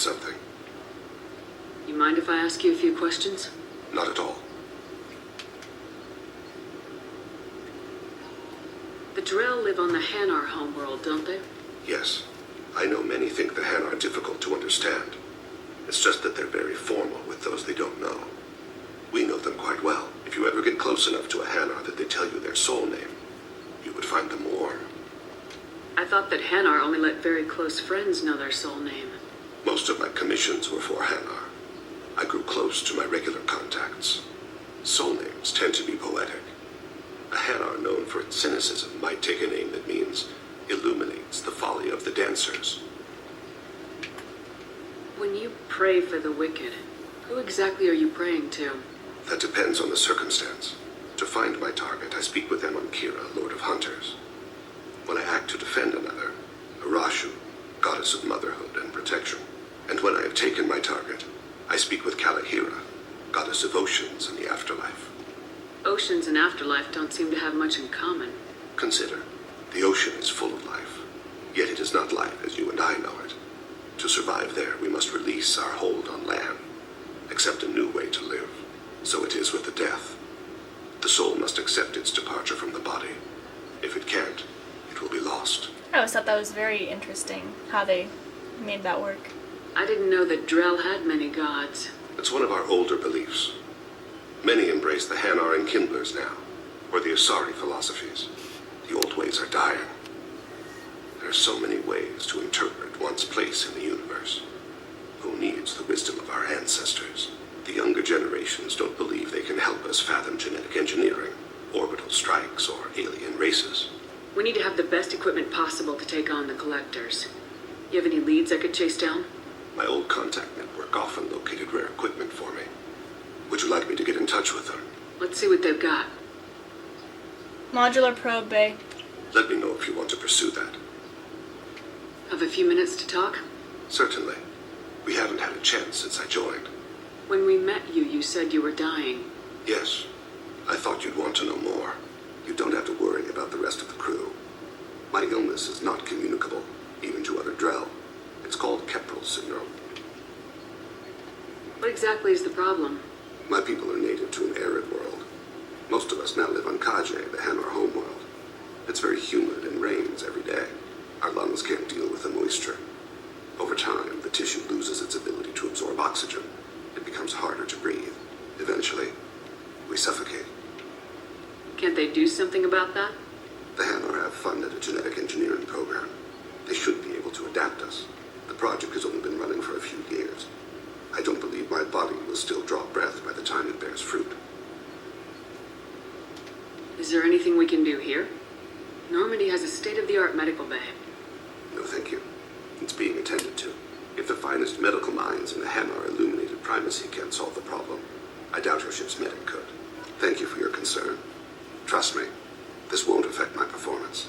need something. You mind if I ask you a few questions? Not at all. The Drell live on the Hanar homeworld, don't they? Yes. I know many think the Han are difficult to understand. It's just that they're very formal with those they don't know. We know them quite well. If you ever get close enough to a Hanar that they tell you their soul name, you would find them warm. I thought that Hanar only let very close friends know their soul name. Most of my commissions were for Hanar. I grew close to my regular contacts. Soul names tend to be poetic. A Hanar known for its cynicism might take a name that means illuminates the folly of the dancers. When you pray for the wicked, who exactly are you praying to? That depends on the circumstance. To find my target, I speak with them on Kira, Lord of Hunters. When I act to defend another, Arashu, goddess of motherhood and protection. And when I have taken my target, I speak with Kalahira, goddess of oceans and the afterlife. Oceans and afterlife don't seem to have much in common. Consider, the ocean is full of life, yet it is not life as you and I know it. To survive there, we must release our hold on land, accept a new way to live. So it is with the death. The soul must accept its departure from the body. If it can't, it will be lost. I always thought that was very interesting, how they made that work. I didn't know that Drell had many gods. It's one of our older beliefs. Many embrace the Hanar and Kindlers now, or the Asari philosophies. The old ways are dying. There are so many ways to interpret one's place in the universe. Who needs the wisdom of our ancestors? The younger generations don't believe they can help us fathom genetic engineering, orbital strikes, or alien races. We need to have the best equipment possible to take on the collectors. You have any leads I could chase down? My old contact network often located rare equipment for me. Would you like me to get in touch with them? Let's see what they've got. Modular probe bay. Let me know if you want to pursue that. Have a few minutes to talk? Certainly. We haven't had a chance since I joined. When we met you, you said you were dying. Yes. I thought you'd want to know more. You don't have to worry about the rest of the crew. My illness is not communicable, even to other Drell. It's called Keprel syndrome. What exactly is the problem? My people are native to an arid world. Most of us now live on Kaje, the Hanar homeworld. It's very humid and rains every day. Our lungs can't deal with the moisture. Over time, the tissue loses its ability to absorb oxygen. It becomes harder to breathe. Eventually, we suffocate. Can't they do something about that? The Hanar have funded a genetic engineering program. They should be able to adapt us. The project has only been running for a few years. I don't believe my body will still draw breath by the time it bears fruit. Is there anything we can do here? Normandy has a state-of-the-art medical bay. No, thank you. It's being attended to. If the finest medical minds in the Hanar illuminated primacy can't solve the problem, I doubt your ship's medic could. Thank you for your concern. Trust me, this won't affect my performance.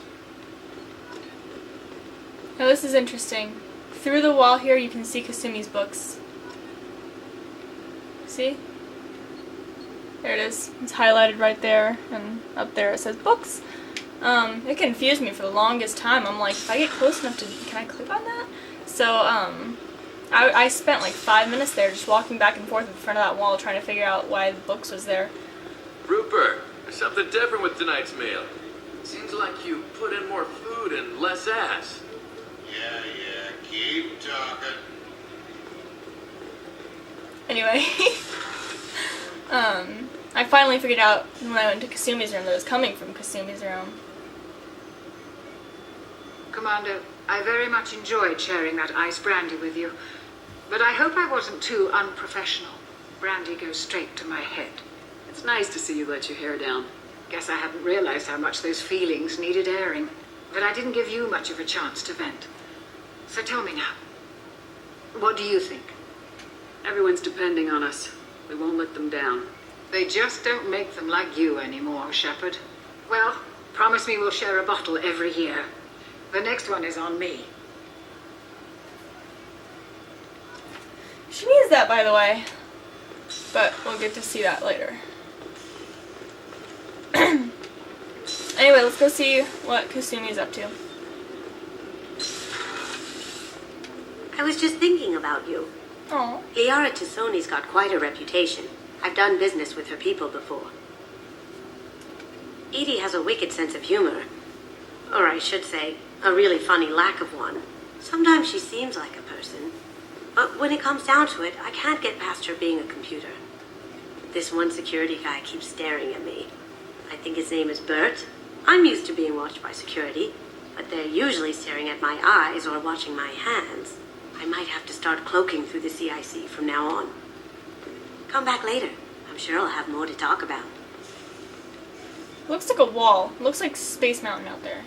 Now this is interesting. Through the wall here you can see Kasumi's books. See? There it is. It's highlighted right there, and up there it says books. It confused me for the longest time. I'm like, if I get close enough to, can I click on that? So, I spent like 5 minutes there just walking back and forth in front of that wall trying to figure out why the books was there. Rupert, there's something different with tonight's meal. Seems like you put in more food and less ass. Yeah, keep talking. Anyway, I finally figured out when I went to Kasumi's room that it was coming from Kasumi's room. Commander, I very much enjoyed sharing that ice brandy with you, but I hope I wasn't too unprofessional. Brandy goes straight to my head. It's nice to see you let your hair down. Guess I hadn't realized how much those feelings needed airing, but I didn't give you much of a chance to vent. So tell me now, what do you think? Everyone's depending on us. We won't let them down. They just don't make them like you anymore, Shepard. Well, promise me we'll share a bottle every year. The next one is on me. She needs that, by the way. But we'll get to see that later. Anyway, let's go see what Kasumi's up to. I was just thinking about you. Oh. Liara Tassoni's got quite a reputation. I've done business with her people before. Edie has a wicked sense of humor. Or I should say, a really funny lack of one. Sometimes she seems like a person. But when it comes down to it, I can't get past her being a computer. This one security guy keeps staring at me. I think his name is Bert. I'm used to being watched by security, but they're usually staring at my eyes or watching my hands. I might have to start cloaking through the CIC from now on. Come back later. I'm sure I'll have more to talk about. Looks like a wall. Looks like Space Mountain out there.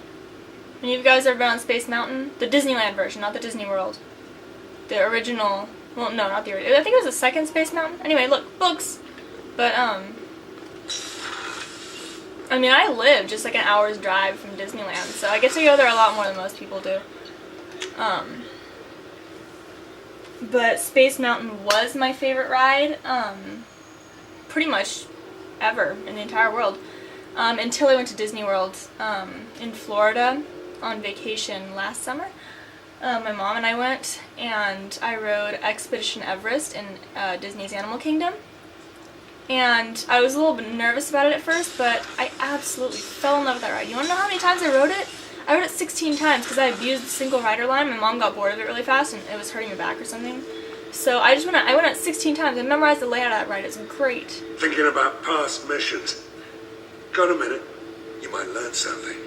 Any of you guys ever been on Space Mountain? The Disneyland version, not the Disney World. The original. Well, no, not the original. I think it was the second Space Mountain. Anyway, look, books. But, I mean, I live just like an hour's drive from Disneyland, so I get to go there a lot more than most people do. But Space Mountain was my favorite ride, pretty much ever in the entire world. Until I went to Disney World in Florida on vacation last summer. My mom and I went, and I rode Expedition Everest in Disney's Animal Kingdom. And I was a little bit nervous about it at first, but I absolutely fell in love with that ride. You want to know how many times I rode it? I rode it 16 times because I abused the single rider line. My mom got bored of it really fast, and it was hurting her back or something. So I went on it 16 times. I memorized the layout of that ride. It's great. Thinking about past missions. Got a minute? You might learn something.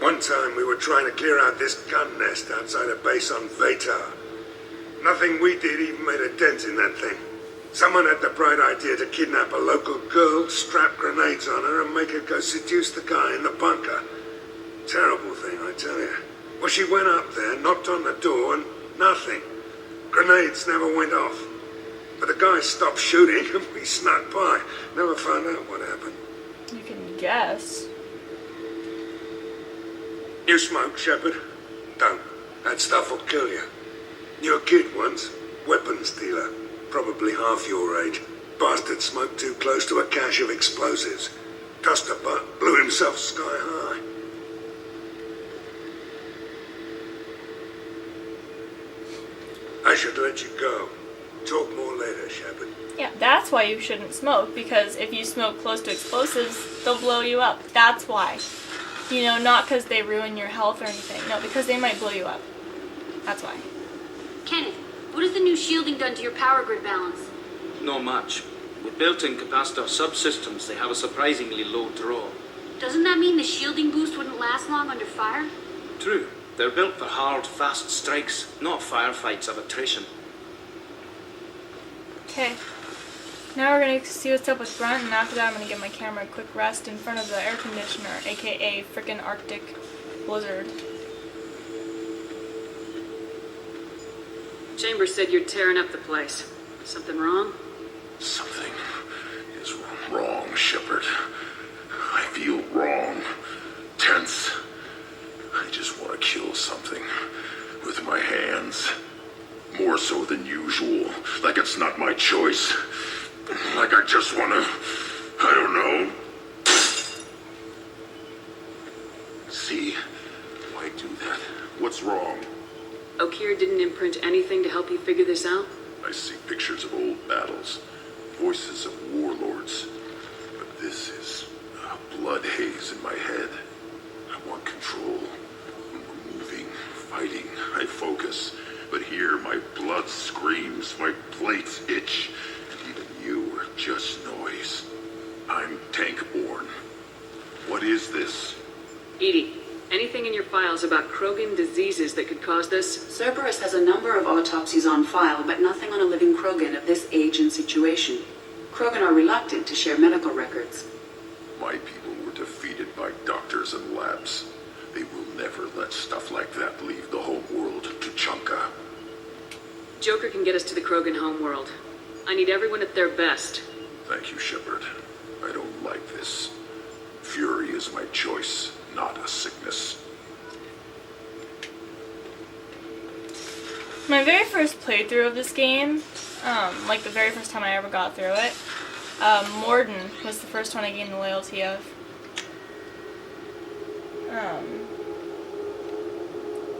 One time we were trying to clear out this gun nest outside a base on Vatar. Nothing we did even made a dent in that thing. Someone had the bright idea to kidnap a local girl, strap grenades on her, and make her go seduce the guy in the bunker. Terrible thing, I tell you. Well, she went up there, knocked on the door, and nothing. Grenades never went off. But the guy stopped shooting, and we snuck by. Never found out what happened. You can guess. You smoke, Shepard? Don't. That stuff will kill you. You're a kid once. Weapons dealer. Probably half your age. Bastard smoked too close to a cache of explosives. Tossed a butt, blew himself sky high. I should let you go. Talk more later, Shepard. Yeah, that's why you shouldn't smoke, because if you smoke close to explosives, they'll blow you up. That's why. You know, not because they ruin your health or anything. No, because they might blow you up. That's why. Kenneth, what has the new shielding done to your power grid balance? Not much. With built-in capacitor subsystems, they have a surprisingly low draw. Doesn't that mean the shielding boost wouldn't last long under fire? True. They're built for hard, fast strikes, not firefights of attrition. Okay. Now we're going to see what's up with Brunt, and after that I'm going to give my camera a quick rest in front of the air conditioner, aka frickin' Arctic blizzard. Chambers said you're tearing up the place. Something wrong? Something is wrong, Shepard. I feel wrong. Tense. I just want to kill something with my hands. More so than usual. Like it's not my choice. Like I just want to... I don't know. See? Why do that? What's wrong? Okeer didn't imprint anything to help you figure this out? I see pictures of old battles. Voices of warlords. But this is a blood haze in my head. I want control. When we're moving, fighting, I focus. But here my blood screams, my plates itch, and even you are just noise. I'm tank-born. What is this? Edie, anything in your files about Krogan diseases that could cause this? Cerberus has a number of autopsies on file, but nothing on a living Krogan of this age and situation. Krogan are reluctant to share medical records. My people were defeated by doctors and labs. They will never let stuff like that leave the home world to Chunka. Joker can get us to the Krogan homeworld. I need everyone at their best. Thank you, Shepard. I don't like this. Fury is my choice, not a sickness. My very first playthrough of this game, like the very first time I ever got through it, Morden was the first one I gained the loyalty of.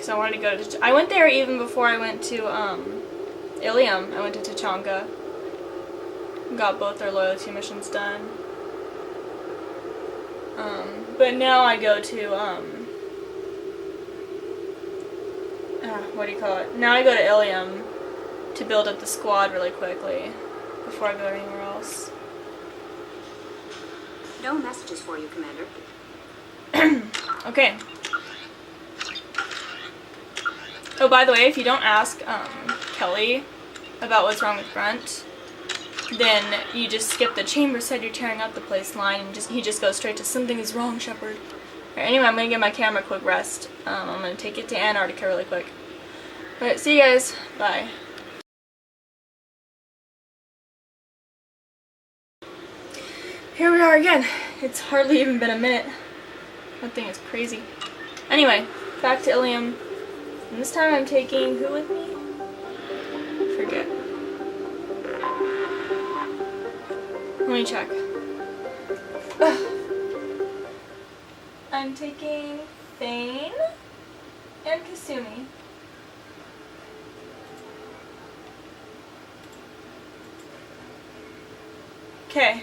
because I wanted to go to... I went there even before I went to Ilium. I went to Tachanka. Got both their loyalty missions done. But now I go to, what do you call it? Now I go to Ilium to build up the squad really quickly before I go anywhere else. No messages for you, Commander. Okay. Oh, by the way, if you don't ask Kelly about what's wrong with Brent, then you just skip the chamber said you're tearing up the place line, and he just goes straight to something is wrong, Shepard. Alright, anyway, I'm gonna give my camera a quick rest. I'm gonna take it to Antarctica really quick. Alright, see you guys. Bye. Here we are again. It's hardly even been a minute. That thing is crazy. Anyway, back to Ilium. And this time I'm taking who with me? Forget. Let me check. Ugh. I'm taking Thane and Kasumi. Okay.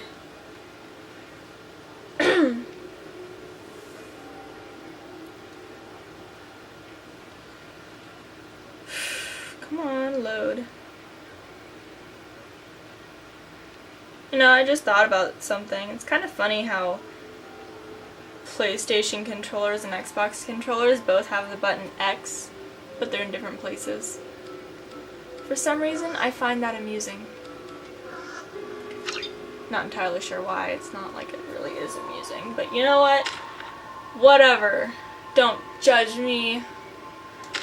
Come on, load. You know, I just thought about something. It's kind of funny how PlayStation controllers and Xbox controllers both have the button X, but they're in different places. For some reason, I find that amusing. Not entirely sure why. It's not like it really is amusing, but you know what? Whatever. Don't judge me.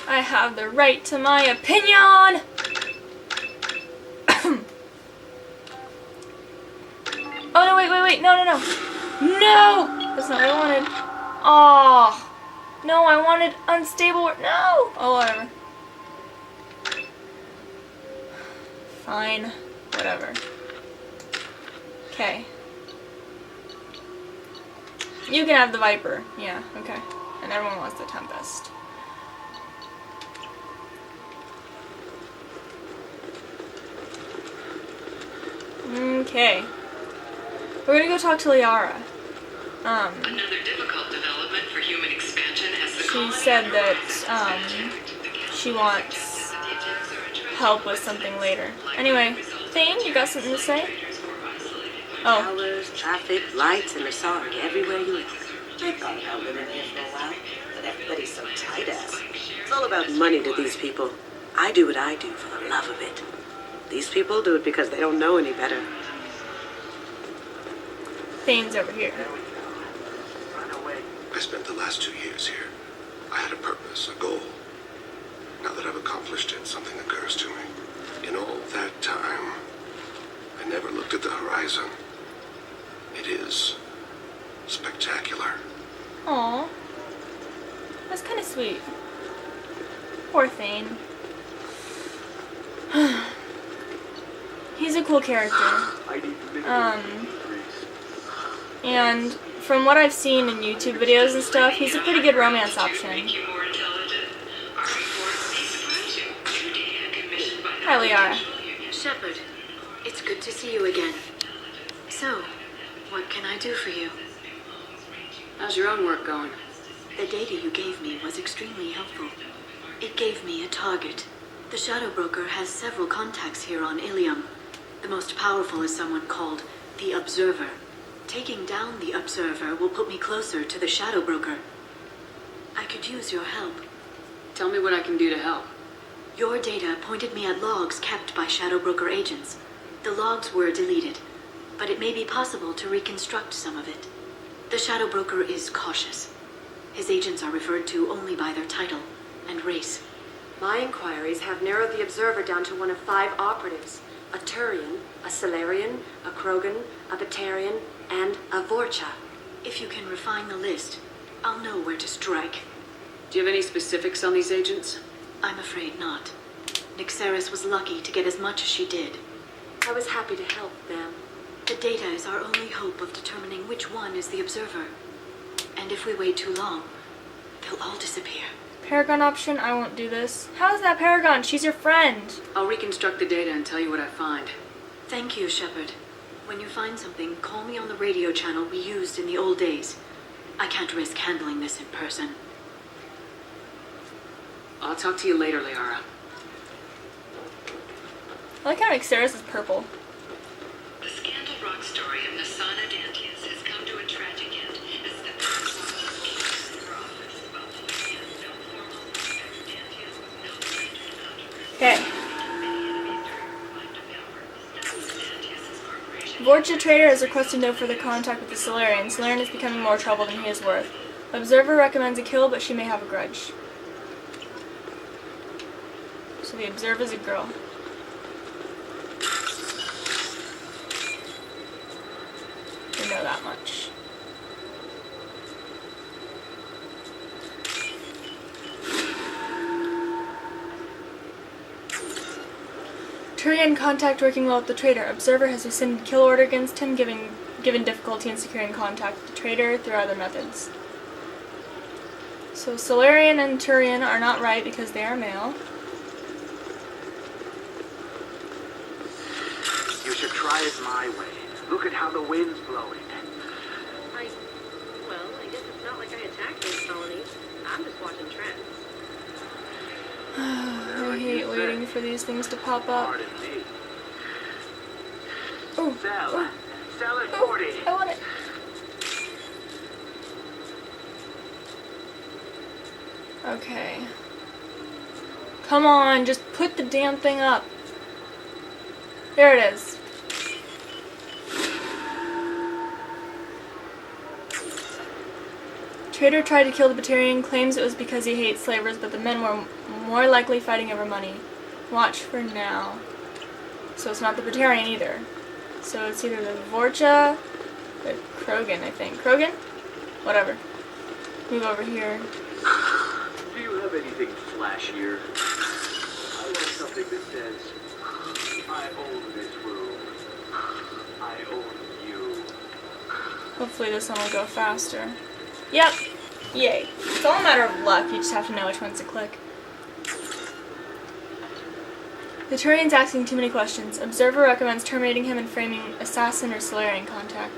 I have the right to my opinion! Oh, no, wait. No. No! That's not what I wanted. Oh, no, I wanted unstable. No! Oh, whatever. Fine. Whatever. Okay. You can have the Viper. Yeah, okay. And everyone wants the Tempest. Okay. We're gonna go talk to Liara. Another difficult development for human expansion as the She said that she wants help with something later. Anyway, Thane, you got something to say? Oh. Towers, traffic, lights, and Asari everywhere you look. I thought about living here for a while, but everybody's so tight-ass. It's all about money to these people. I do what I do for the love of it. These people do it because they don't know any better. Thane's over here. I spent the last 2 years here. I had a purpose, a goal. Now that I've accomplished it, something occurs to me. In all that time, I never looked at the horizon. It is spectacular. Aw. That's kind of sweet. Poor Thane. He's a cool character. And from what I've seen in YouTube videos and stuff, he's a pretty good romance option. Hi, Liara. Shepard, it's good to see you again. So, what can I do for you? How's your own work going? The data you gave me was extremely helpful. It gave me a target. The Shadow Broker has several contacts here on Ilium. The most powerful is someone called the Observer. Taking down the Observer will put me closer to the Shadow Broker. I could use your help. Tell me what I can do to help. Your data pointed me at logs kept by Shadow Broker agents. The logs were deleted, but it may be possible to reconstruct some of it. The Shadow Broker is cautious. His agents are referred to only by their title and race. My inquiries have narrowed the Observer down to one of 5 operatives. A Turian, a Solarian, a Krogan, a Batarian, and a Vorcha. If you can refine the list, I'll know where to strike. Do you have any specifics on these agents? I'm afraid not. Nyxeris was lucky to get as much as she did. I was happy to help, ma'am. The data is our only hope of determining which one is the Observer. And if we wait too long, they'll all disappear. Paragon option? I won't do this. How is that Paragon? She's your friend. I'll reconstruct the data and tell you what I find. Thank you, Shepard. When you find something, call me on the radio channel we used in the old days. I can't risk handling this in person. I'll talk to you later, Liara. I like how Xeris is purple. The scandal rock story of Nasana Dantius has come to a tragic end as the office while police has no formal Dantius was no stranger to controversy. Okay. Vorcha Trader has requested no further contact with the Solarian. Solarian is becoming more trouble than he is worth. Observer recommends a kill, but she may have a grudge. So the Observer's a girl. We know that much. Turian contact working well with the Trader. Observer has rescinded kill order against him, given difficulty in securing contact with the Trader through other methods. So Solarian and Turian are not right because they are male. You should try it my way. Look at how the wind's blowing. I guess it's not like I attacked those colonies. I'm just watching trends. I hate waiting for these things to pop up. Pardon me. Oh, Sell it 40. I want it. Okay. Come on, just put the damn thing up. There it is. Trader tried to kill the Batarian, claims it was because he hates slavers, but the men were more likely fighting over money. Watch for now. So it's not the Batarian either. So it's either the Vorcha or Krogan, I think. Krogan? Whatever. Move over here. Do you have anything flashier? I want something that says, I own this room. I own you. Hopefully this one will go faster. Yep. Yay. It's all a matter of luck. You just have to know which ones to click. The Turian's asking too many questions. Observer recommends terminating him and framing assassin or Solarian contact.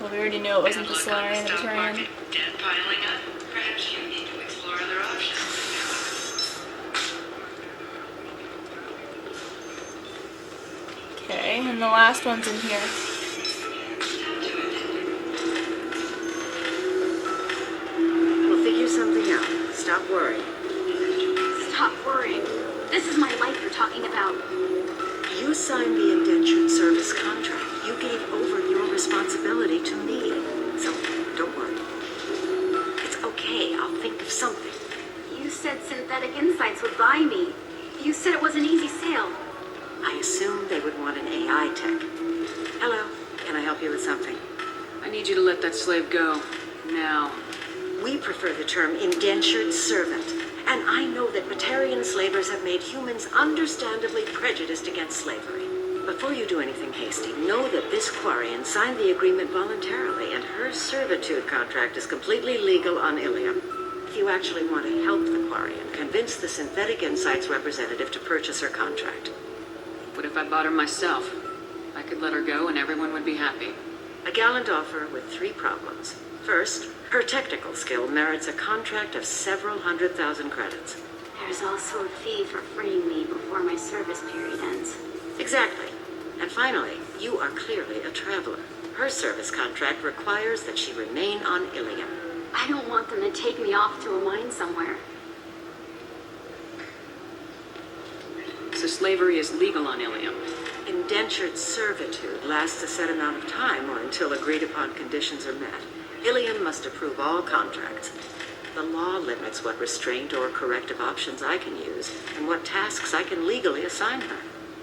Well, we already knew it wasn't the Solarian, the Turian. Debt piling up. Perhaps you need to explore other options. Okay, and the last one's in here. We'll figure something out. Stop worrying. Stop worrying. This is my life you're talking about. You signed the indentured service contract. You gave over your responsibility to me. So, don't worry. It's okay. I'll think of something. You said Synthetic Insights would buy me. You said it was an easy sale. I assumed they would want an AI tech. Hello. Can I help you with something? I need you to let that slave go. Now. We prefer the term indentured servant. And I know that Batarian slavers have made humans understandably prejudiced against slavery. Before you do anything hasty, know that this Quarian signed the agreement voluntarily, and her servitude contract is completely legal on Ilium. If you actually want to help the Quarian, convince the Synthetic Insights representative to purchase her contract. What if I bought her myself? I could let her go and everyone would be happy. A gallant offer with 3 problems. First, her technical skill merits a contract of several 100,000 credits. There's also a fee for freeing me before my service period ends. Exactly. And finally, you are clearly a traveler. Her service contract requires that she remain on Ilium. I don't want them to take me off to a mine somewhere. So slavery is legal on Ilium. Indentured servitude lasts a set amount of time or until agreed upon conditions are met. Ilium must approve all contracts. The law limits what restraint or corrective options I can use and what tasks I can legally assign her.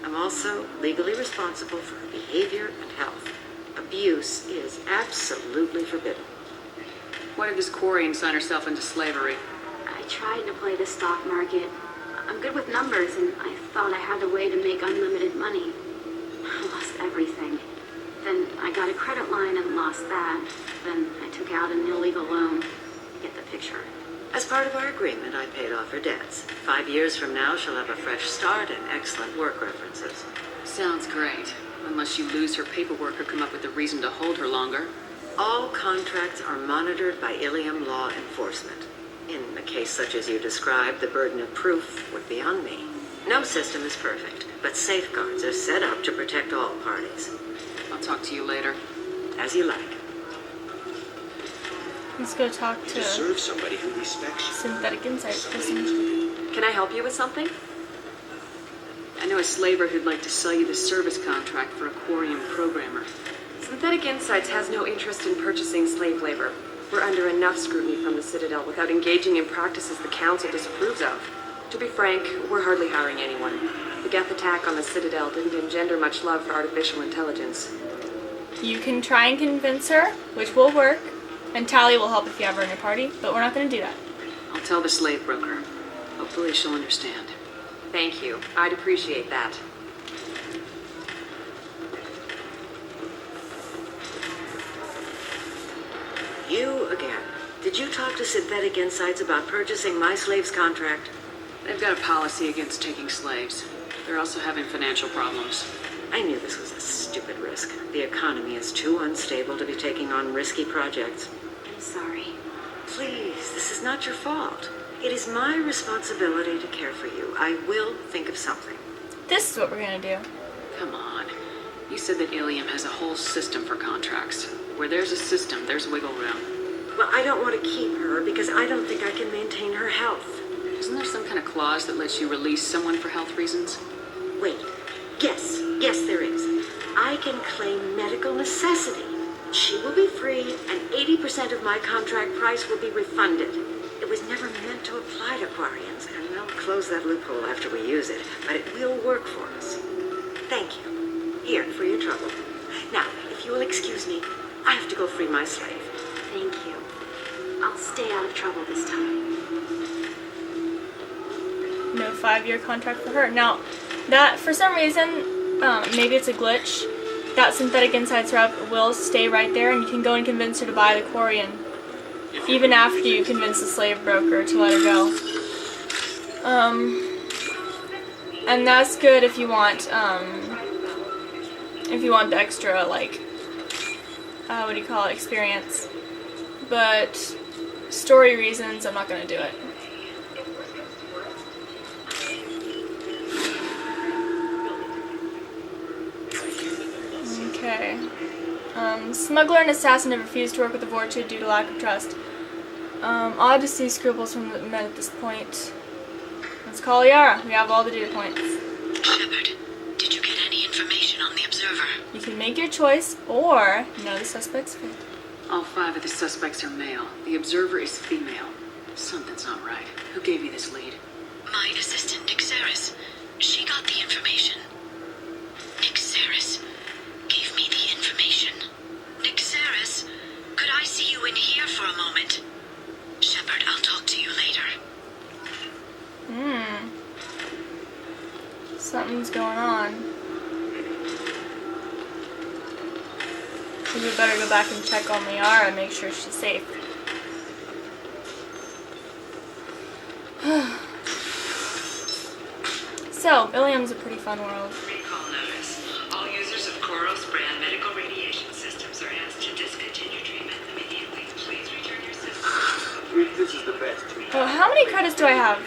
I'm also legally responsible for her behavior and health. Abuse is absolutely forbidden. Why did this Quarian sign herself into slavery? I tried to play the stock market. I'm good with numbers, and I thought I had a way to make unlimited money. I lost everything. Then I got a credit line and lost that. Then I took out an illegal loan. You get the picture. part of our agreement, I paid off her debts. 5 years from now, she'll have a fresh start and excellent work references. Sounds great. Unless you lose her paperwork or come up with a reason to hold her longer. All contracts are monitored by Ilium law enforcement. In a case such as you described, the burden of proof would be on me. No system is perfect, but safeguards are set up to protect all parties. I'll talk to you later. As you like. Let's go talk to Serve somebody who respects you. Synthetic Insights person. Can I help you with something? I know a slaver who'd like to sell you the service contract for a Quarian programmer. Synthetic Insights has no interest in purchasing slave labor. We're under enough scrutiny from the Citadel without engaging in practices the Council disapproves of. To be frank, we're hardly hiring anyone. The Geth attack on the Citadel didn't engender much love for artificial intelligence. You can try and convince her, which will work, and Tally will help if you have her in your party, but we're not going to do that. I'll tell the slave broker. Hopefully she'll understand. Thank you. I'd appreciate that. You again. Did you talk to Synthetic Insights about purchasing my slave's contract? They've got a policy against taking slaves. They're also having financial problems. I knew this was a stupid risk. The economy is too unstable to be taking on risky projects. I'm sorry. Please, this is not your fault. It is my responsibility to care for you. I will think of something. This is what we're going to do. Come on. You said that Ilium has a whole system for contracts. Where there's a system, there's wiggle room. Well, I don't want to keep her because I don't think I can maintain her health. Isn't there some kind of clause that lets you release someone for health reasons? Wait. Yes, there is. I can claim medical necessity. She will be free, and 80% of my contract price will be refunded. It was never meant to apply to Quarians, and we'll close that loophole after we use it, but it will work for us. Thank you. Here, for your trouble. Now, if you will excuse me, I have to go free my slave. Thank you. I'll stay out of trouble this time. No 5-year contract for her. Now, that, for some reason, maybe it's a glitch, that Synthetic Insights rep will stay right there, and you can go and convince her to buy the Quarian, even after you convince the slave broker to let her go. And that's good if you want the extra, like, what do you call it, experience. But story reasons, I'm not going to do it. Okay. Smuggler and assassin have refused to work with the Vortude due to lack of trust. Odd to see scruples from the men at this point. Let's call Yara. We have all the data points. Shepard, did you get any information on the observer? You can make your choice, or know the suspect's fate. All 5 of the suspects are male. The observer is female. Something's not right. Who gave you this lead? My assistant, Nixeris. She got the information. Nixeris gave me the information. Nixeris, could I see you in here for a moment? Shepard, I'll talk to you later. Something's going on. We better go back and check on Liara and make sure she's safe. So, Ilium's a pretty fun world. Recall notice. All users of Koros brand medical radiation systems are asked to discontinue treatment immediately. Please return your system. This is the best. Oh, how many credits do I have?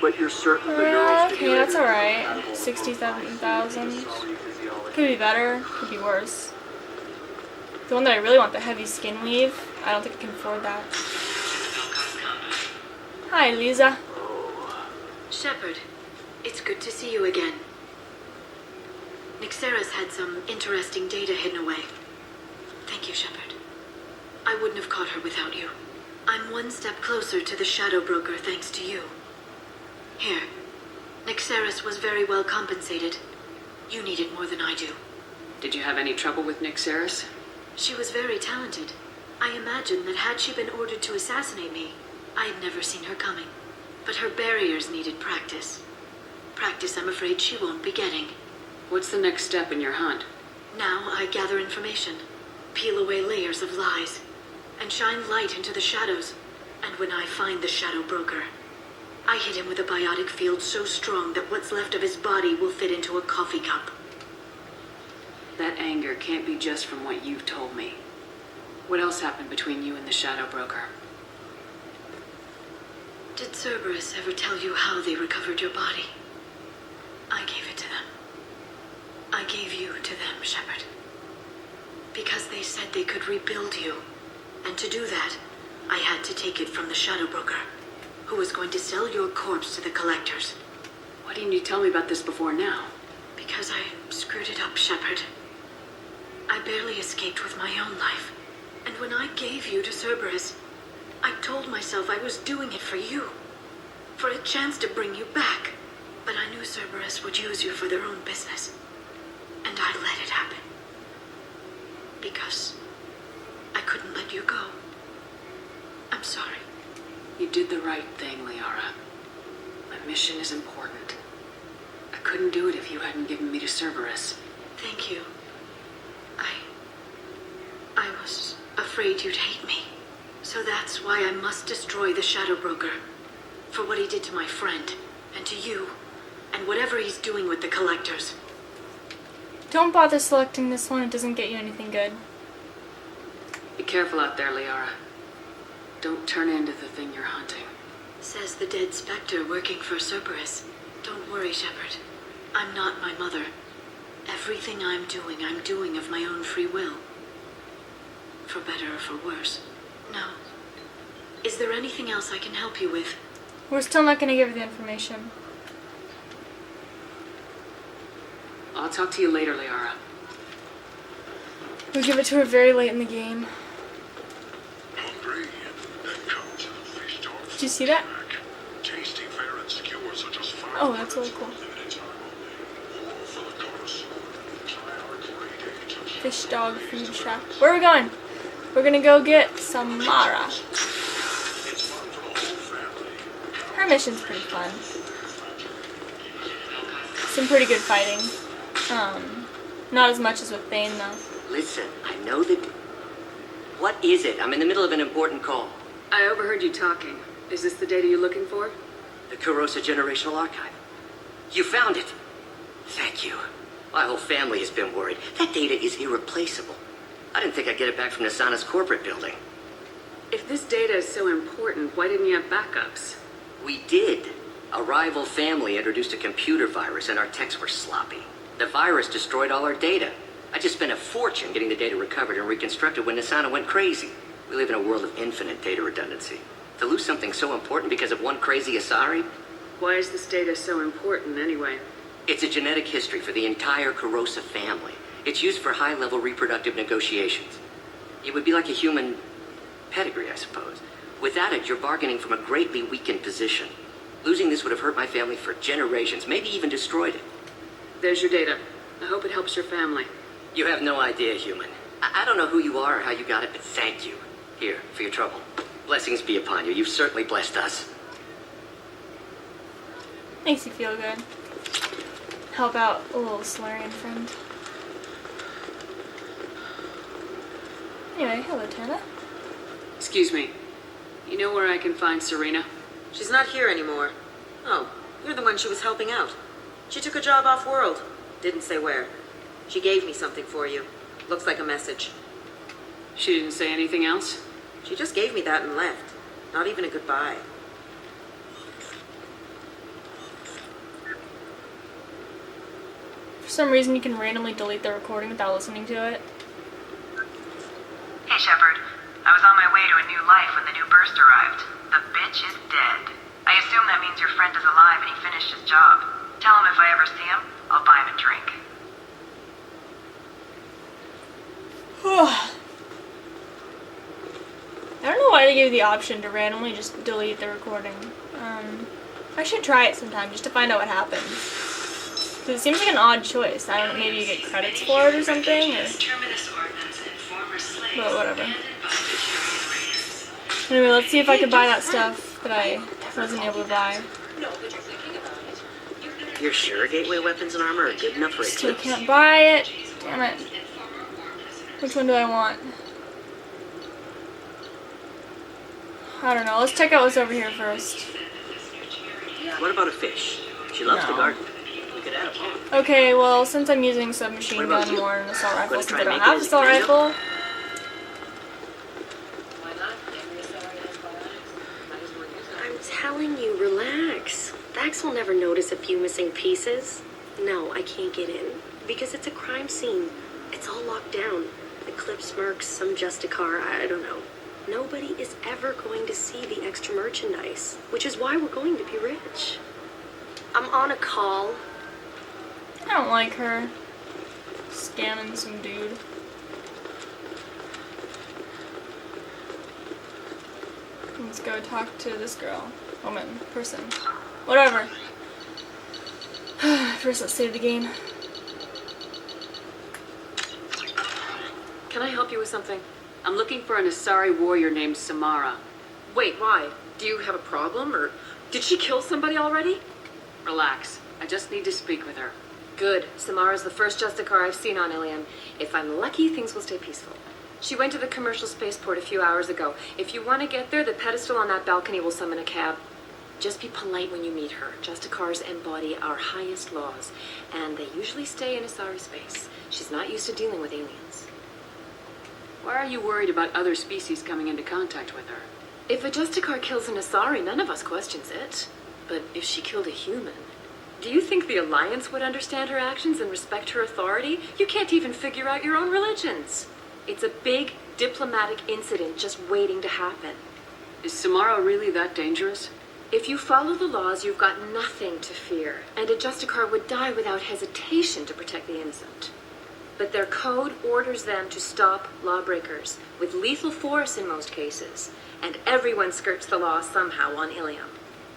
But you're certain the neural Okay, that's alright. 67,000. Could be better, could be worse. The one that I really want, the heavy skin weave, I don't think I can afford that. Hi, Lisa. Shepard, it's good to see you again. Nixeris had some interesting data hidden away. Thank you, Shepard. I wouldn't have caught her without you. I'm one step closer to the Shadow Broker thanks to you. Here, Nixeris was very well compensated. You need it more than I do. Did you have any trouble with Nixeris? She was very talented. I imagine that had she been ordered to assassinate me, I had never seen her coming. But her barriers needed practice. Practice I'm afraid she won't be getting. What's the next step in your hunt? Now I gather information, peel away layers of lies, and shine light into the shadows. And when I find the Shadow Broker, I hit him with a biotic field so strong that what's left of his body will fit into a coffee cup. That anger can't be just from what you've told me. What else happened between you and the Shadow Broker? Did Cerberus ever tell you how they recovered your body? I gave it to them. I gave you to them, Shepard. Because they said they could rebuild you. And to do that, I had to take it from the Shadow Broker, who was going to sell your corpse to the collectors. Why didn't you tell me about this before now? Because I screwed it up, Shepard. I barely escaped with my own life. And when I gave you to Cerberus, I told myself I was doing it for you. For a chance to bring you back. But I knew Cerberus would use you for their own business. And I let it happen. Because I couldn't let you go. I'm sorry. You did the right thing, Liara. My mission is important. I couldn't do it if you hadn't given me to Cerberus. Thank you. I was afraid you'd hate me. So that's why I must destroy the Shadow Broker. For what he did to my friend, and to you, and whatever he's doing with the collectors. Don't bother selecting this one, it doesn't get you anything good. Be careful out there, Liara. Don't turn into the thing you're hunting. Says the dead Spectre working for Cerberus. Don't worry, Shepard. I'm not my mother. Everything I'm doing of my own free will. For better or for worse. No. Is there anything else I can help you with? We're still not going to give her the information. I'll talk to you later, Liara. We give it to her very late in the game. Hungry? Then come to the fish dog. Did you see that? Tasty, fair, and secure, so just fire. Oh, that's really cool. Limited time only. All for the chorus. Try our great age. Fish dog food shack. Where are we going? We're gonna go get Samara. Her mission's pretty fun. Some pretty good fighting. Not as much as with Thane though. Listen, I know that... What is it? I'm in the middle of an important call. I overheard you talking. Is this the data you're looking for? The Kurosa Generational Archive. You found it. Thank you. My whole family has been worried. That data is irreplaceable. I didn't think I'd get it back from Nasana's corporate building. If this data is so important, why didn't you have backups? We did. A rival family introduced a computer virus and our techs were sloppy. The virus destroyed all our data. I just spent a fortune getting the data recovered and reconstructed when Nasana went crazy. We live in a world of infinite data redundancy. To lose something so important because of one crazy Asari? Why is this data so important anyway? It's a genetic history for the entire Kurosa family. It's used for high-level reproductive negotiations. It would be like a human pedigree, I suppose. Without it, you're bargaining from a greatly weakened position. Losing this would have hurt my family for generations, maybe even destroyed it. There's your data. I hope it helps your family. You have no idea, human. I don't know who you are or how you got it, but thank you. Here, for your trouble. Blessings be upon you. You've certainly blessed us. Makes you feel good. Help out a little Solarian friend. Anyway, hello, Tana. Excuse me. You know where I can find Serena? She's not here anymore. Oh, you're the one she was helping out. She took a job off-world. Didn't say where. She gave me something for you. Looks like a message. She didn't say anything else? She just gave me that and left. Not even a goodbye. For some reason, you can randomly delete the recording without listening to it. Hey, Shepard. I was on my way to a new life when the new burst arrived. The bitch is dead. I assume that means your friend is alive and he finished his job. Tell him if I ever see him, I'll buy him a drink. I don't know why they gave you the option to randomly just delete the recording. I should try it sometime just to find out what happens. Because it seems like an odd choice. I don't know, maybe you get credits for it or something, or... But whatever. Anyway, let's see if I can buy that stuff that I wasn't able to buy. You're sure gateway weapons and armor are good enough for Still Eclipse? can't buy it. Damn it. Which one do I want? I don't know. Let's check out what's over here first. What about a fish? She loves to No. garden. We could add a pond. Okay, well, since I'm using submachine What about gun you? more than assault rifle, Gonna since try I and don't make have it as assault a commando? rifle, I'm telling you, relax. Vax will never notice a few missing pieces. No, I can't get in. Because it's a crime scene. It's all locked down. The Clips Mercs, some Justicar, I don't know. Nobody is ever going to see the extra merchandise, which is why we're going to be rich. I'm on a call. I don't like her. Scamming some dude. Let's go talk to this girl. Woman. Person. Whatever. First, let's save the game. Can I help you with something? I'm looking for an Asari warrior named Samara. Wait, why? Do you have a problem, or did she kill somebody already? Relax. I just need to speak with her. Good. Samara's the first Justicar I've seen on Ilium. If I'm lucky, things will stay peaceful. She went to the commercial spaceport a few hours ago. If you want to get there, the pedestal on that balcony will summon a cab. Just be polite when you meet her. Justicars embody our highest laws, and they usually stay in Asari space. She's not used to dealing with aliens. Why are you worried about other species coming into contact with her? If a Justicar kills an Asari, none of us questions it. But if she killed a human, do you think the Alliance would understand her actions and respect her authority? You can't even figure out your own religions. It's a big diplomatic incident just waiting to happen. Is Samara really that dangerous? If you follow the laws, you've got nothing to fear, and a Justicar would die without hesitation to protect the innocent. But their code orders them to stop lawbreakers, with lethal force in most cases, and everyone skirts the law somehow on Ilium.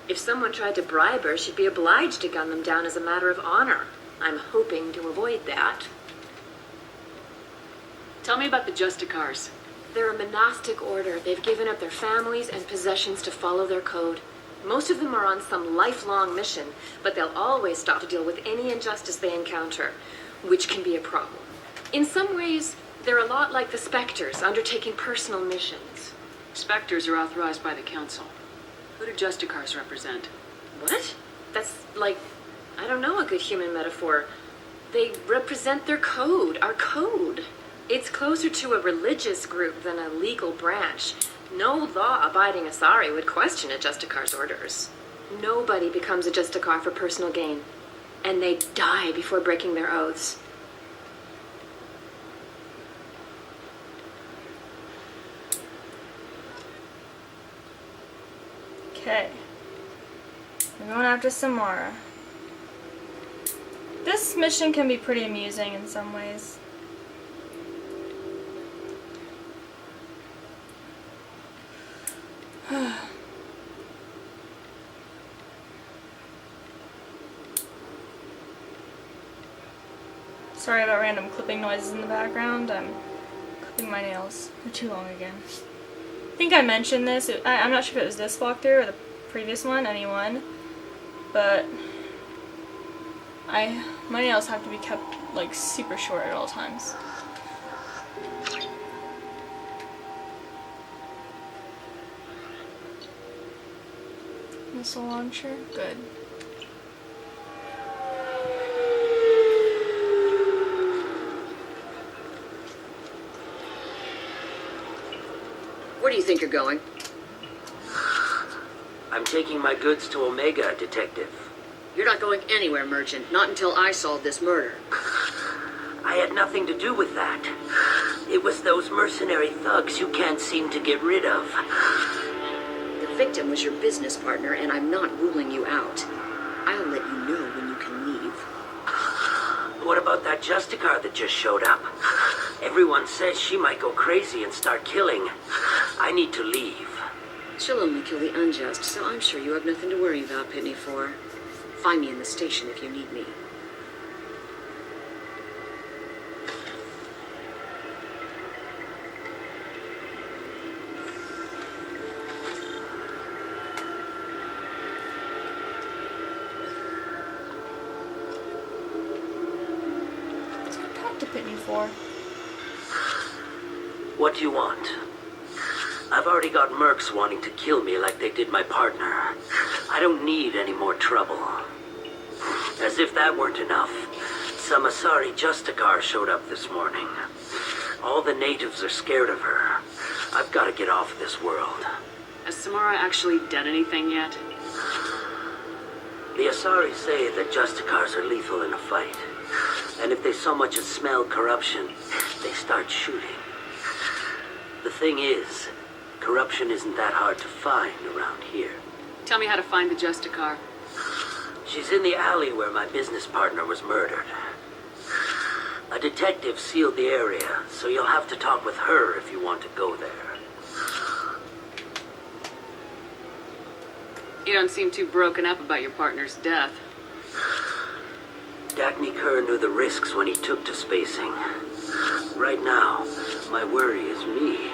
If someone tried to bribe her, she'd be obliged to gun them down as a matter of honor. I'm hoping to avoid that. Tell me about the Justicars. They're a monastic order. They've given up their families and possessions to follow their code. Most of them are on some lifelong mission, but they'll always stop to deal with any injustice they encounter, which can be a problem. In some ways, they're a lot like the Spectres, undertaking personal missions. Spectres are authorized by the Council. Who do Justicars represent? What? That's like, I don't know, a good human metaphor. They represent their code, our code. It's closer to a religious group than a legal branch. No law-abiding Asari would question a Justicar's orders. Nobody becomes a Justicar for personal gain, and they die before breaking their oaths. Okay. We're going after Samara. This mission can be pretty amusing in some ways. Sorry about random clipping noises in the background. I'm clipping my nails. They're too long again. I think I mentioned this. I'm not sure if it was this walkthrough or the previous one, anyone. But my nails have to be kept like super short at all times. Missile launcher? Good. Where do you think you're going? I'm taking my goods to Omega, Detective. You're not going anywhere, Merchant. Not until I solve this murder. I had nothing to do with that. It was those mercenary thugs you can't seem to get rid of. The victim was your business partner, and I'm not ruling you out. I'll let you know when you can leave. What about that Justicar that just showed up? Everyone says she might go crazy and start killing. I need to leave. She'll only kill the unjust, so I'm sure you have nothing to worry about, Pitney 4. Find me in the station if you need me. Talk to Pitney 4. What do you want? I've already got mercs wanting to kill me like they did my partner. I don't need any more trouble. As if that weren't enough, some Asari Justicar showed up this morning. All the natives are scared of her. I've got to get off this world. Has Samara actually done anything yet? The Asari say that Justicars are lethal in a fight. And if they so much as smell corruption, they start shooting. The thing is, corruption isn't that hard to find around here. Tell me how to find the Justicar. She's in the alley where my business partner was murdered. A detective sealed the area, so you'll have to talk with her if you want to go there. You don't seem too broken up about your partner's death. Dagny Kerr knew the risks when he took to spacing. Right now, my worry is me.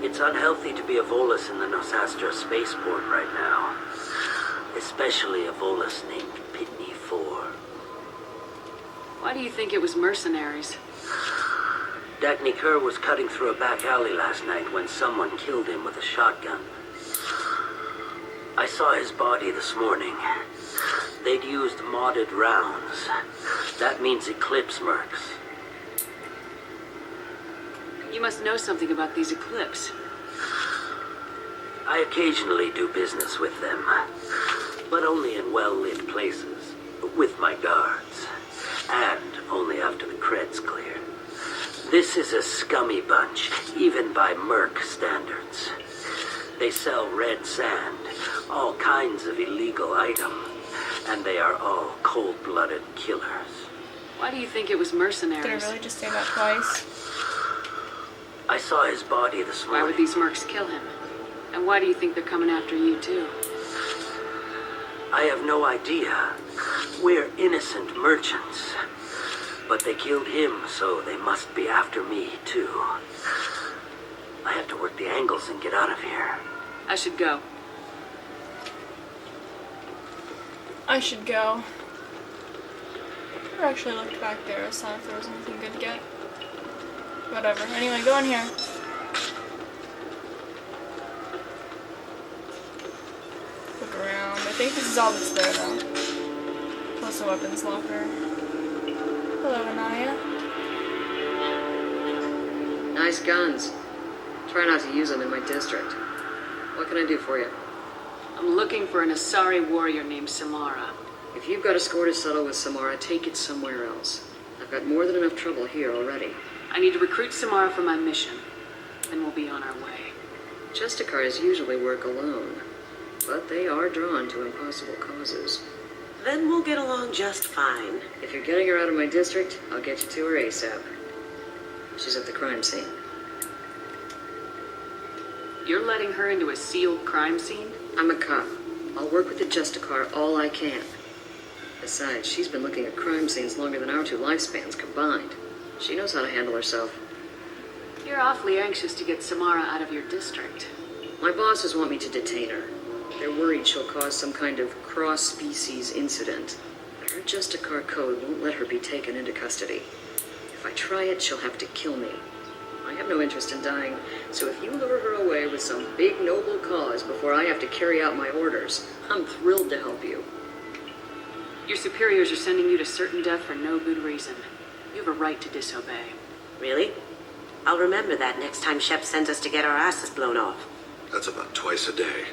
It's unhealthy to be a Volus in the Nosastra spaceport right now. Especially a Volus named Pitney 4. Why do you think it was mercenaries? Dagny Kerr was cutting through a back alley last night when someone killed him with a shotgun. I saw his body this morning. They'd used modded rounds. That means Eclipse mercs. You must know something about these Eclipse. I occasionally do business with them, but only in well-lit places, with my guards, and only after the cred's clear. This is a scummy bunch, even by merc standards. They sell red sand, all kinds of illegal items, and they are all cold-blooded killers. Why do you think it was mercenaries? Did I really just say that twice? I saw his body this morning. Why would these mercs kill him? And why do you think they're coming after you, too? I have no idea. We're innocent merchants. But they killed him, so they must be after me, too. I have to work the angles and get out of here. I should go. I should go. I actually looked back there. I saw if there was anything good to get. Whatever. Anyway, go in here. Look around. I think this is all that's there, though. Plus a weapons locker. Hello, Anaya. Nice guns. Try not to use them in my district. What can I do for you? I'm looking for an Asari warrior named Samara. If you've got a score to settle with Samara, take it somewhere else. I've got more than enough trouble here already. I need to recruit Samara for my mission. Then we'll be on our way. Justicars usually work alone, but they are drawn to impossible causes. Then we'll get along just fine. If you're getting her out of my district, I'll get you to her ASAP. She's at the crime scene. You're letting her into a sealed crime scene? I'm a cop. I'll work with the Justicar all I can. Besides, she's been looking at crime scenes longer than our two lifespans combined. She knows how to handle herself. You're awfully anxious to get Samara out of your district. My bosses want me to detain her. They're worried she'll cause some kind of cross-species incident. But her Justicar code won't let her be taken into custody. If I try it, she'll have to kill me. I have no interest in dying, so if you lure her away with some big noble cause before I have to carry out my orders, I'm thrilled to help you. Your superiors are sending you to certain death for no good reason. You have a right to disobey. Really? I'll remember that next time Shep sends us to get our asses blown off. That's about twice a day.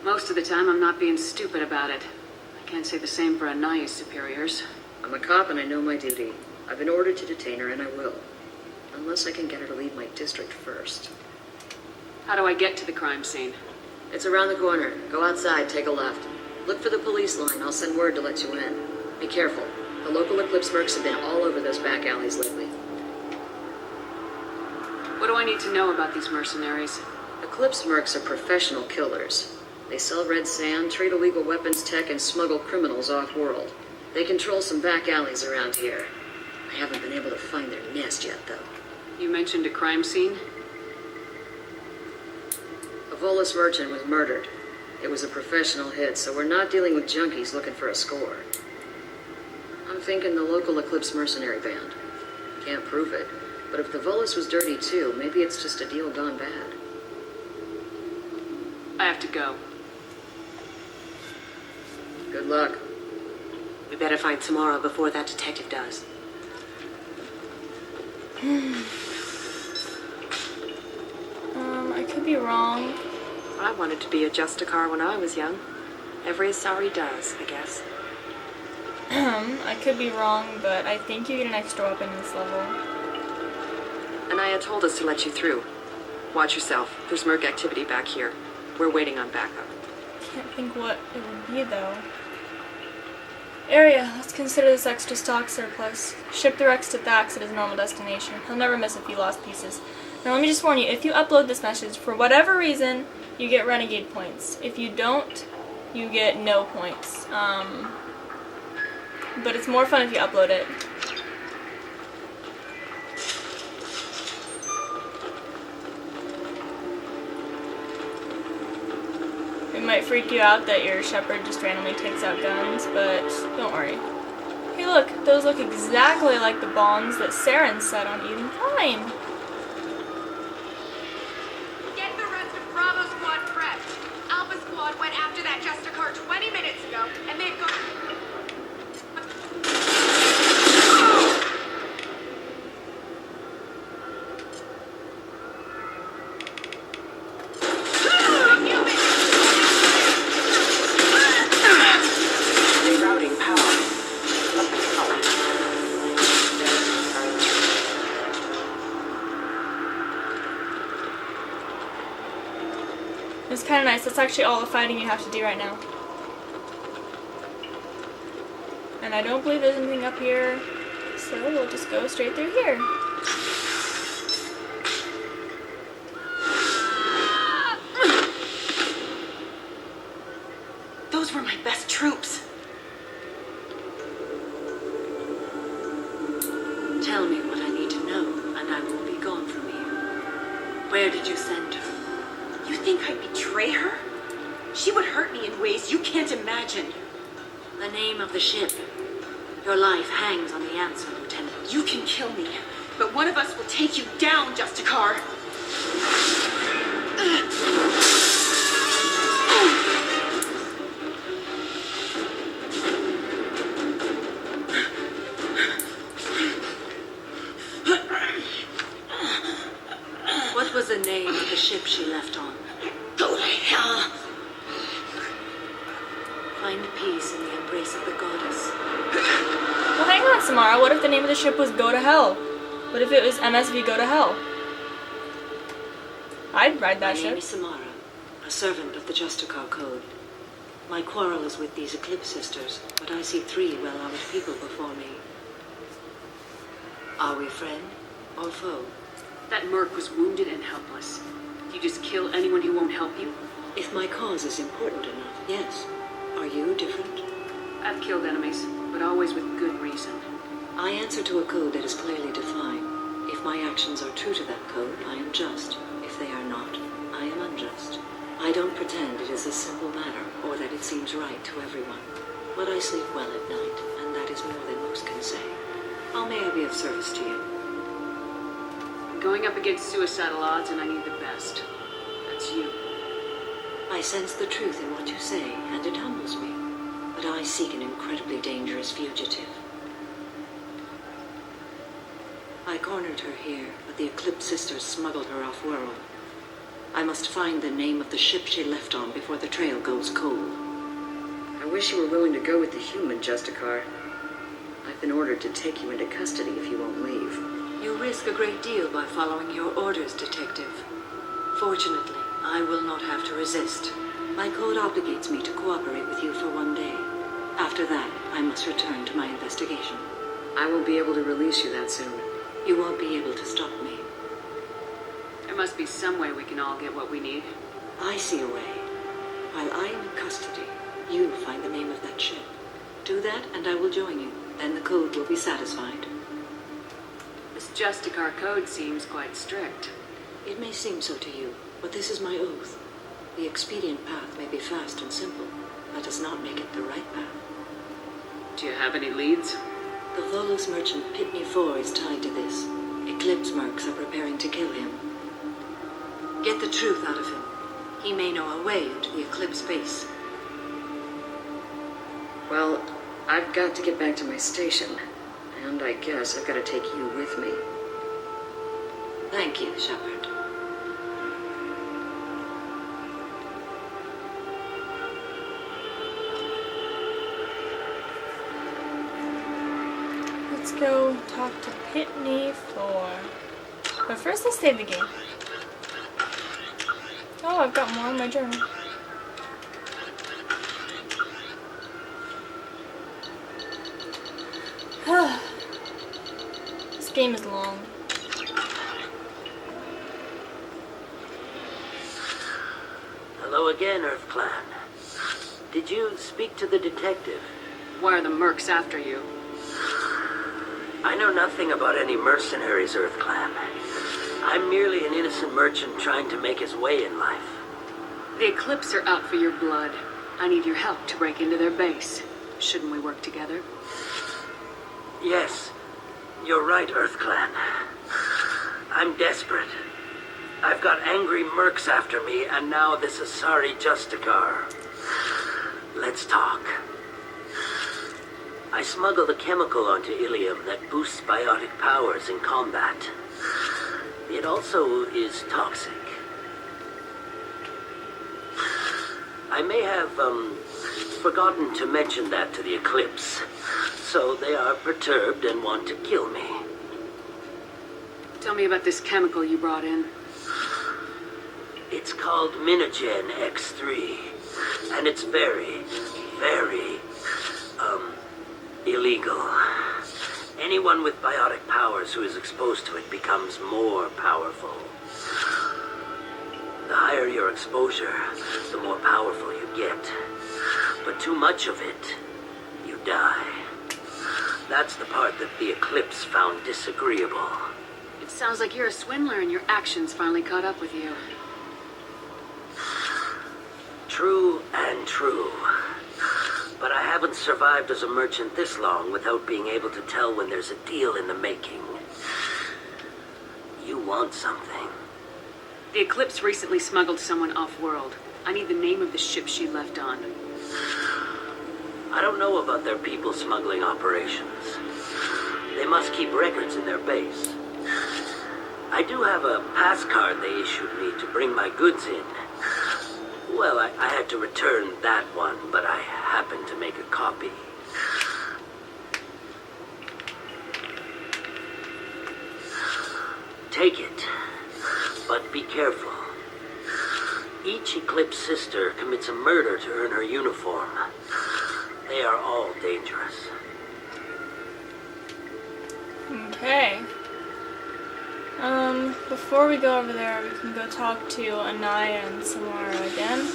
Most of the time, I'm not being stupid about it. I can't say the same for Anaya's superiors. I'm a cop and I know my duty. I've been ordered to detain her and I will. Unless I can get her to leave my district first. How do I get to the crime scene? It's around the corner. Go outside, take a left. Look for the police line. I'll send word to let you in. Be careful. The local Eclipse mercs have been all over those back alleys lately. What do I need to know about these mercenaries? Eclipse mercs are professional killers. They sell red sand, trade illegal weapons tech, and smuggle criminals off-world. They control some back alleys around here. I haven't been able to find their nest yet, though. You mentioned a crime scene? A Volus merchant was murdered. It was a professional hit, so we're not dealing with junkies looking for a score. I'm thinking the local Eclipse mercenary band. Can't prove it, But if the Volus was dirty too, maybe it's just a deal gone bad. I have to go. Good luck. We better find Samara before that detective does. I could be wrong. I wanted to be a Justicar when I was young. Every Asari does, I guess. I could be wrong, but I think you get an extra weapon in this level. Anaya told us to let you through. Watch yourself. There's Merc activity back here. We're waiting on backup. Can't think what it would be, though. Area, let's consider this extra stock surplus. Ship the Rex to Thax at his normal destination. He'll never miss a few lost pieces. Now let me just warn you, if you upload this message, for whatever reason, you get renegade points. If you don't, you get no points. But it's more fun if you upload it. It might freak you out that your shepherd just randomly takes out guns, but don't worry. Hey look, those look exactly like the bombs that Saren set on Eden Prime. Get the rest of Bravo Squad prepped. Alpha Squad went after that Justicar 20 minutes ago, and they've gone... Rerouting power. It's kind of nice. That's actually all the fighting you have to do right now. And I don't believe there's anything up here, so we'll just go straight through here. Those were my best troops. Tell me what I need to know, and I will be gone from here. Where did you send her? You think I'd betray her? She would hurt me in ways you can't imagine. The name of the ship. Your life hangs on the answer, Lieutenant. You can kill me, but one of us will take you down, Justicar. What was the name of the ship she left on? Go to hell. Find peace in the embrace of the goddess. Well, hang on, Samara. What if the name of the ship was Go to Hell? What if it was MSV Go to Hell? I'd ride that My ship. name is Samara, a servant of the Justicar Code. My quarrel is with these Eclipse sisters, but I see 3 well-armed people before me. Are we friend or foe? That merc was wounded and helpless. You just kill anyone who won't help you? If my cause is important enough, yes. Are you different? I've killed enemies, but always with good reason. I answer to a code that is clearly defined. If my actions are true to that code, I am just. If they are not, I am unjust. I don't pretend it is a simple matter, or that it seems right to everyone. But I sleep well at night, and that is more than most can say. How may I be of service to you? I'm going up against suicidal odds, and I need the best. That's you. I sense the truth in what you say, and it humbles me. But I seek an incredibly dangerous fugitive. I cornered her here, but the Eclipse sisters smuggled her off-world. I must find the name of the ship she left on before the trail goes cold. I wish you were willing to go with the human, Justicar. I've been ordered to take you into custody if you won't leave. You risk a great deal by following your orders, Detective. Fortunately, I will not have to resist. My code obligates me to cooperate with you for 1 day. After that, I must return to my investigation. I won't be able to release you that soon. You won't be able to stop me. There must be some way we can all get what we need. I see a way. While I am in custody, you find the name of that ship. Do that, and I will join you. Then the code will be satisfied. This Justicar code seems quite strict. It may seem so to you, but this is my oath. The expedient path may be fast and simple. That does not make it the right path. Do you have any leads? The Volus merchant Pitney 4 is tied to this. Eclipse mercs are preparing to kill him. Get the truth out of him. He may know a way into the Eclipse base. Well, I've got to get back to my station. And I guess I've got to take you with me. Thank you, Shepard. Let's go talk to Pitney for... But first, let's save the game. Oh, I've got more on my journal. This game is long. Hello again, Earth Clan. Did you speak to the detective? Why are the mercs after you? I know nothing about any mercenaries, Earth Clan. I'm merely an innocent merchant trying to make his way in life. The Eclipse are out for your blood. I need your help to break into their base. Shouldn't we work together? Yes, you're right, Earth Clan. I'm desperate. I've got angry mercs after me, and now this Asari Justicar. Let's talk. I smuggled a chemical onto Ilium that boosts biotic powers in combat. It also is toxic. I may have, forgotten to mention that to the Eclipse. So they are perturbed and want to kill me. Tell me about this chemical you brought in. It's called Minogen X3. And it's very, very, illegal. Anyone with biotic powers who is exposed to it becomes more powerful. The higher your exposure, the more powerful you get. But too much of it, you die. That's the part that the Eclipse found disagreeable. It sounds like you're a swindler and your actions finally caught up with you. True and true. But I haven't survived as a merchant this long without being able to tell when there's a deal in the making. You want something. The Eclipse recently smuggled someone off-world. I need the name of the ship she left on. I don't know about their people smuggling operations. They must keep records in their base. I do have a pass card they issued me to bring my goods in. Well, I had to return that one, but I happened to make a copy. Take it, but be careful. Each Eclipse sister commits a murder to earn her uniform. They are all dangerous. Okay. Before we go over there, we can go talk to Anaya and Samara again.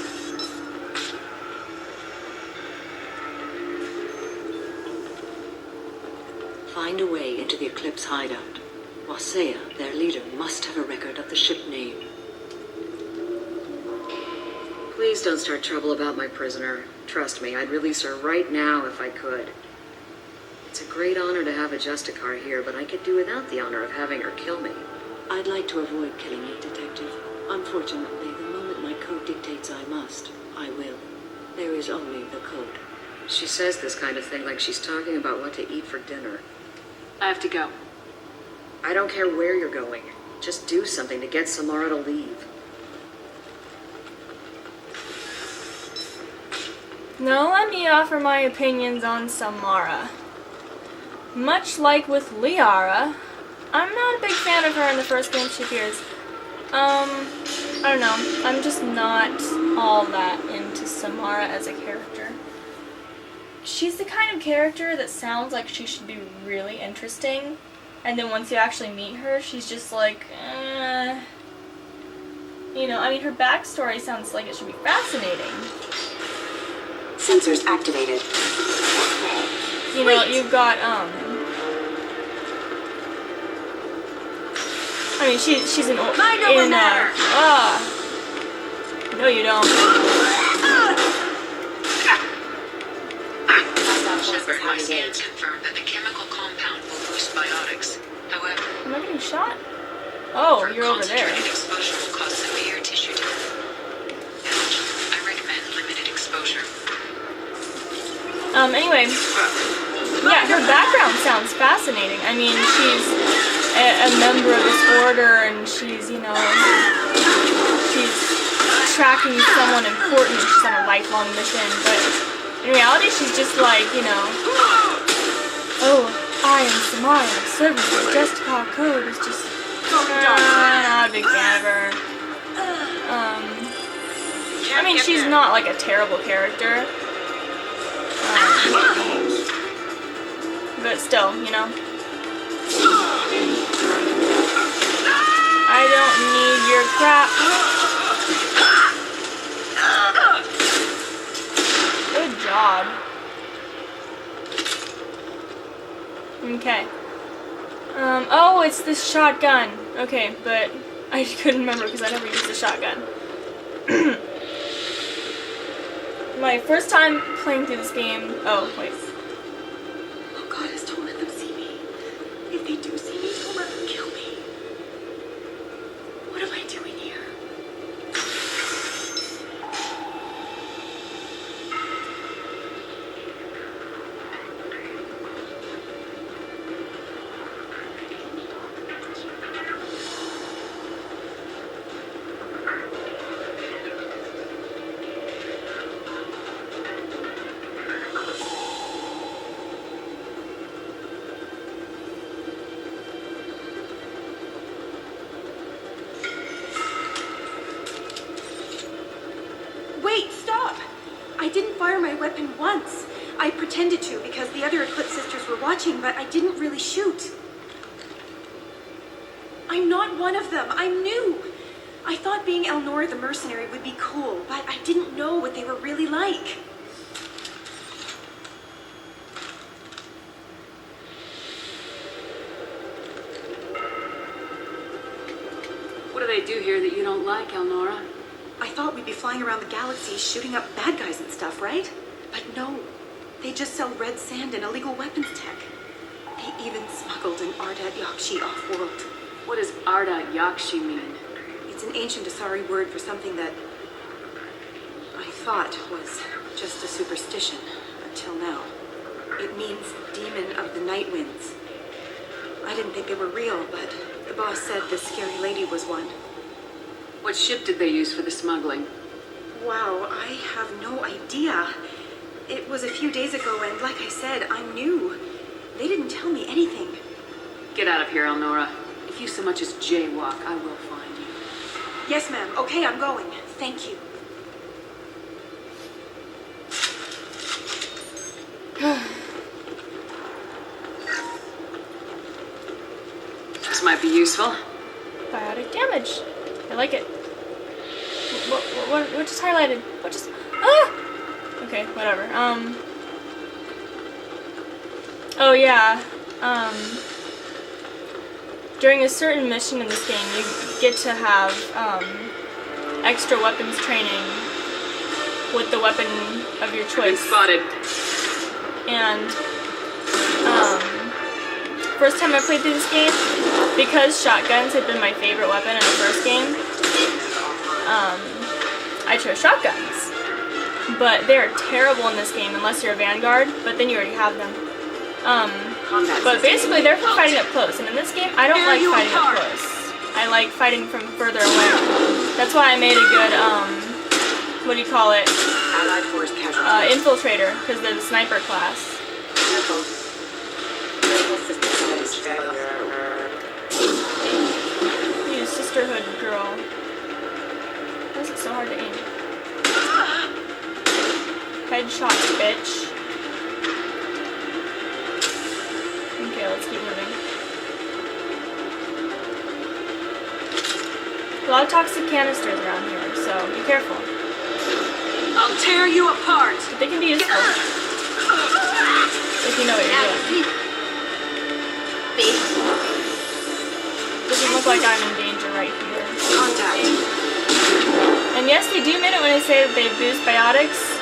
Find a way into the Eclipse hideout. Wasea, their leader, must have a record of the ship name. Please don't start trouble about my prisoner. Trust me, I'd release her right now if I could. It's a great honor to have a Justicar here, but I could do without the honor of having her kill me. I'd like to avoid killing you, Detective. Unfortunately, the moment my code dictates I must, I will. There is only the code. She says this kind of thing like she's talking about what to eat for dinner. I have to go. I don't care where you're going. Just do something to get Samara to leave. Now let me offer my opinions on Samara. Much like with Liara, I'm not a big fan of her in the first game she appears. I don't know. I'm just not all that into Samara as a character. She's the kind of character that sounds like she should be really interesting, and then once you actually meet her, she's just like, You know, I mean, her backstory sounds like it should be fascinating. Sensors activated. You know, you've got, I mean, she's an old, no you don't. Shepard, my scans confirm that the chemical compound will boost biotics. However, Am I getting shot? Oh, for you're over there. concentrated exposure will cause severe tissue damage. I recommend limited exposure. Anyway, yeah, her background sounds fascinating. I mean, she's a member of this order, and she's, you know, she's tracking someone important. She's on a lifelong mission, but in reality, she's just like, you know, oh, I am Samara, serving the Justicar Code is just not a big fan of her. I mean, she's not like a terrible character. But still, you know. I don't need your crap. Good job. Okay. Oh, it's this shotgun. Okay, but I couldn't remember because I never used the shotgun. My first time playing through this game. Oh, wait. Oh, Goddess, don't let them see me. If they do see me, don't let them kill me. What am I doing here? Wait, stop! I didn't fire my weapon once. I pretended to because the other Eclipse sisters were watching, but I didn't really shoot. I'm not one of them. I'm new. I thought being Elnora the mercenary would be cool, but I didn't know what they were really like. What do they do here that you don't like, Elnora? I thought we'd be flying around the galaxy shooting up bad guys and stuff, right? But no. They just sell red sand and illegal weapons tech. They even smuggled an Ardat Yakshi off-world. What does Ardat Yakshi mean? It's an ancient Asari word for something that I thought was just a superstition until now. It means demon of the night winds. I didn't think they were real, but the boss said this scary lady was one. What ship did they use for the smuggling? Wow, I have no idea. It was a few days ago, and like I said, I'm new. They didn't tell me anything. Get out of here, Elnora. If you so much as jaywalk, I will find you. Yes, ma'am. Okay, I'm going. Thank you. This might be useful. Biotic damage. I like it. What just highlighted? What just... Ah! Okay, whatever. Oh yeah. During a certain mission in this game, you get to have, extra weapons training with the weapon of your choice. Spotted. And, first time I played through this game, because shotguns had been my favorite weapon in the first game, I chose shotguns. But they're terrible in this game unless you're a vanguard, but then you already have them. But basically they're for fighting up close, and in this game I don't like fighting up close. I like fighting from further away. That's why I made a good, what do you call it? Allied force casualty. Infiltrator, because they're the sniper class. You sisterhood girl. Why is it so hard to aim? Headshot, bitch. Okay, let's keep moving. A lot of toxic canisters around here, so be careful. I'll tear you apart. But they can be useful. If you know what you're doing. Doesn't look like I'm in danger right here. Contact. And yes, they do mean it when they say that they boost biotics.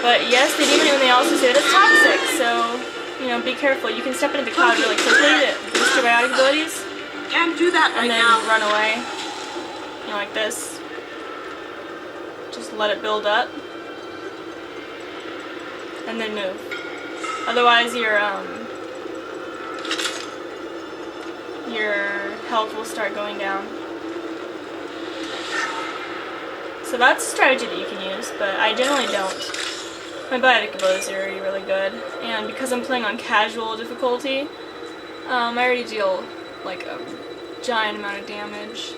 But yes, they do mean it when they also say that it's toxic. So, you know, be careful. You can step into the cloud really quickly to boost extra biotic abilities. Can't do that right and then now. run away. You know, like this. Just let it build up. And then move. Otherwise your health will start going down. So that's a strategy that you can use, but I generally don't. My biotic abilities are already really good, and because I'm playing on casual difficulty, I already deal like a giant amount of damage.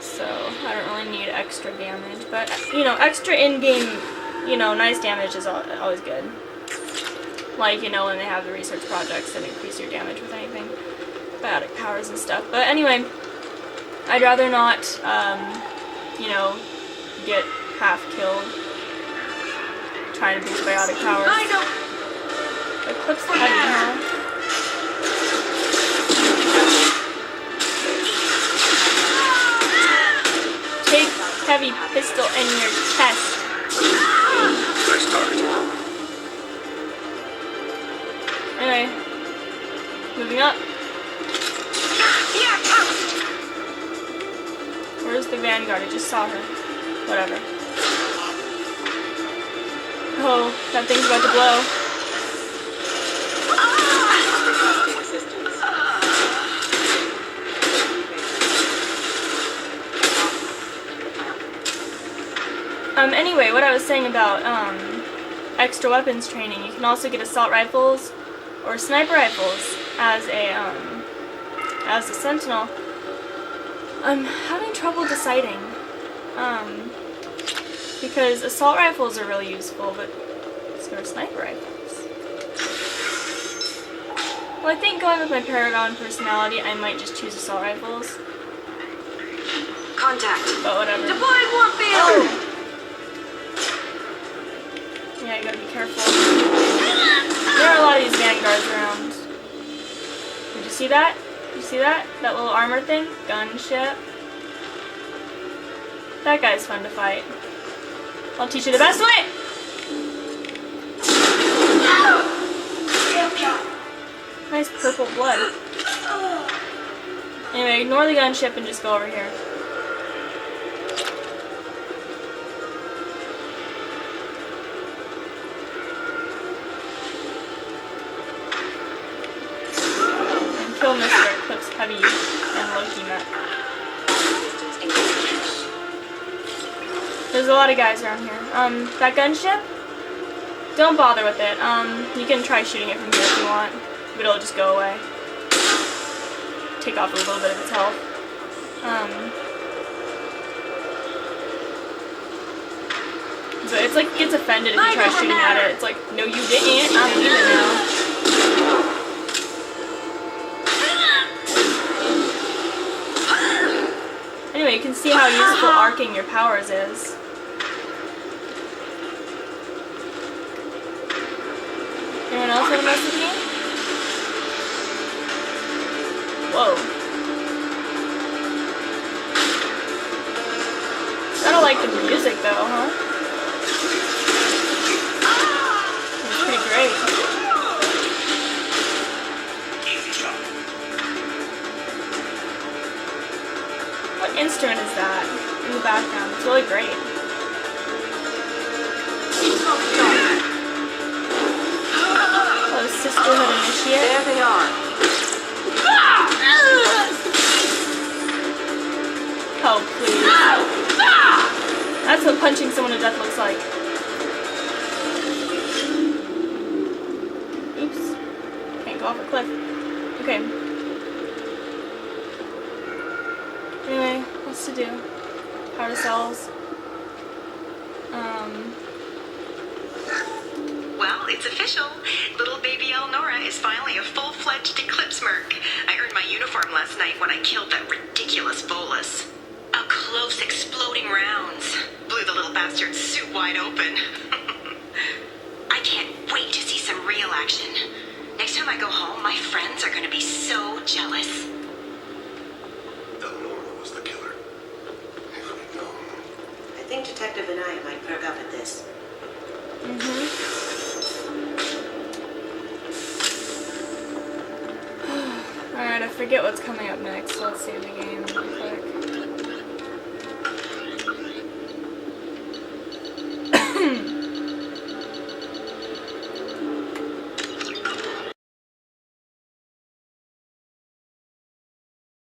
So I don't really need extra damage, but you know, extra in-game, you know, nice damage is always good. Like, you know, when they have the research projects that increase your damage with anything, biotic powers and stuff. But anyway, I'd rather not, you know, get half killed trying to boost biotic powers. I know. Eclipse heavy, huh? Take heavy pistol in your chest. Nice target. Anyway, moving up. Where's the Vanguard? I just saw her. Whatever. Oh, that thing's about to blow. Anyway, what I was saying about extra weapons training, you can also get assault rifles or sniper rifles as a sentinel. I'm having trouble deciding because assault rifles are really useful, but so are sniper rifles. Well, I think going with my Paragon personality, I might just choose assault rifles. Contact. But whatever. Deploying warfield. Oh. Yeah, you gotta be careful. There are a lot of these Vanguards around. Did you see that? Did you see that? That little armor thing? Gunship. That guy's fun to fight. I'll teach you the best way! Nice purple blood. Anyway, ignore the gunship and just go over here. And kill Mr. Eclipse Heavy and Loki Mech. There's a lot of guys around here. That gunship? Don't bother with it. You can try shooting it from here if you want, but it'll just go away. Take off a little bit of its health. But it's like it gets offended if you try shooting at it. It's like, no you didn't, I'm leaving now. Anyway, you can see how useful arcing your powers is. Anyone else want to mess with me? Whoa. Gotta like the music though, huh? It's pretty great. What instrument is that in the background? It's really great. Oh, Sisterhood Initiate. There they are. Oh, please. That's what punching someone to death looks like. Oops. Can't go off a cliff. Okay. Anyway, what's to do? Power cells. Well, it's official. Little baby Elnora is finally a full-fledged Eclipse Merc. I earned my uniform last night when I killed that ridiculous bolus. Up close, exploding rounds. Blew the little bastard's suit wide open. I can't wait to see some real action. Next time I go home, my friends are going to be so jealous. Elnora was the killer. If we'd known. I think Detective and I might perk up at this. forget what's coming up next, so let's save the game real quick.